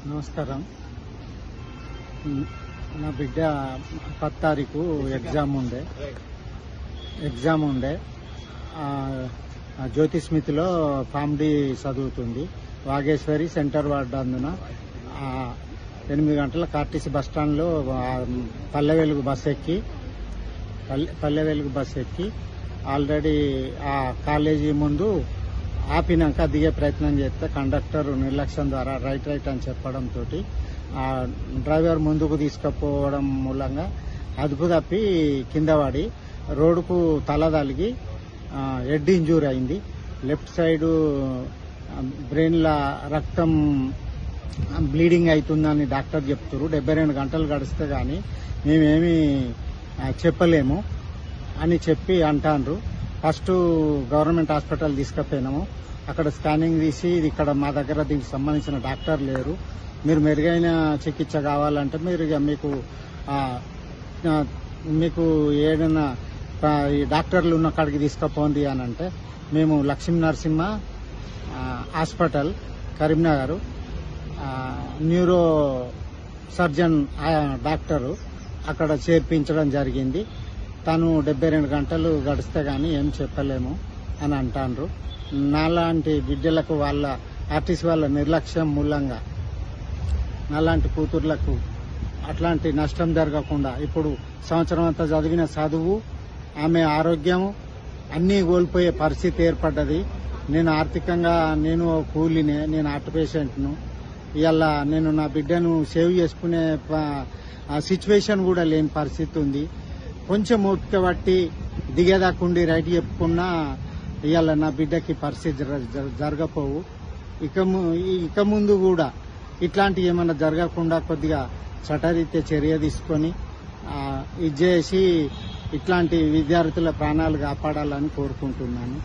నమస్కారం. నా బిడ్డ 10 తారీఖు ఎగ్జామ్ ఉండే జ్యోతిస్మితిలో ఫామ్ డి చదువుతుంది. వాగేశ్వరి సెంటర్ వార్డు అందున 8 గంటలకు ఆర్టీసీ బస్టాండ్లో పల్లె వెలుగు బస్ ఎక్కి ఆల్రెడీ ఆ కాలేజీ ముందు ఆపినాక దిగే ప్రయత్నం చేస్తే కండక్టర్ నిర్లక్ష్యం ద్వారా రైట్ అని చెప్పడంతో డ్రైవర్ ముందుకు తీసుకుపోవడం మూలంగా అదుపు తప్పి కింద పడి రోడ్డుకు తల తలిగి హెడ్ ఇంజూరీ అయింది. లెఫ్ట్ సైడ్ బ్రెయిన్లో రక్తం బ్లీడింగ్ అవుతుందని డాక్టర్ చెప్తారు. 72 గంటలు గడిస్తే కానీ మేమేమీ చెప్పలేము అని చెప్పి అంటారు. ఫస్ట్ గవర్నమెంట్ హాస్పిటల్ తీసుకుపోయినాము. అక్కడ స్కానింగ్ తీసి ఇది ఇక్కడ మా దగ్గర దీనికి సంబంధించిన డాక్టర్ లేరు, మీరు మెరుగైన చికిత్స కావాలంటే మీరు ఇక మీకు ఏదైనా ఈ డాక్టర్లు ఉన్న కాడికి తీసుకుపోండి అని అంటే మేము Lakshmi Narasimha hospital Karimnagar neuro surgeon doctor అక్కడ చేర్పించడం జరిగింది. తను 72 గంటలు గడిస్తే కానీ ఏం చెప్పలేము అని అంటారు. నాలాంటి బిడ్డలకు వాళ్ళ ఆర్టీసీ వాళ్ళ నిర్లక్ష్యం మూలంగా నాలాంటి కూతుర్లకు అట్లాంటి నష్టం జరగకుండా ఇప్పుడు సంవత్సరం అంతా చదివిన చదువు, ఆమె ఆరోగ్యం అన్నీ కోల్పోయే పరిస్థితి ఏర్పడ్డది. నేను ఆర్థికంగా నేను కూలీనే, నేను హార్ట్ పేషెంట్ను. ఇవాళ నేను నా బిడ్డను సేవ్ చేసుకునే సిచ్యువేషన్ కూడా లేని పరిస్థితి ఉంది. కొంచెం ఓపిక పట్టి దిగేదాకుండి రైట్ చెప్పుకున్నా ఇవాళ నా బిడ్డకి పరిస్థితి జరగపోవు. ఇక ముందు కూడా ఇట్లాంటివి ఏమన్నా జరగకుండా కొద్దిగా చట్టరీత్యా చర్య తీసుకొని ఇది చేసి ఇట్లాంటి విద్యార్థుల ప్రాణాలు కాపాడాలని కోరుకుంటున్నాను.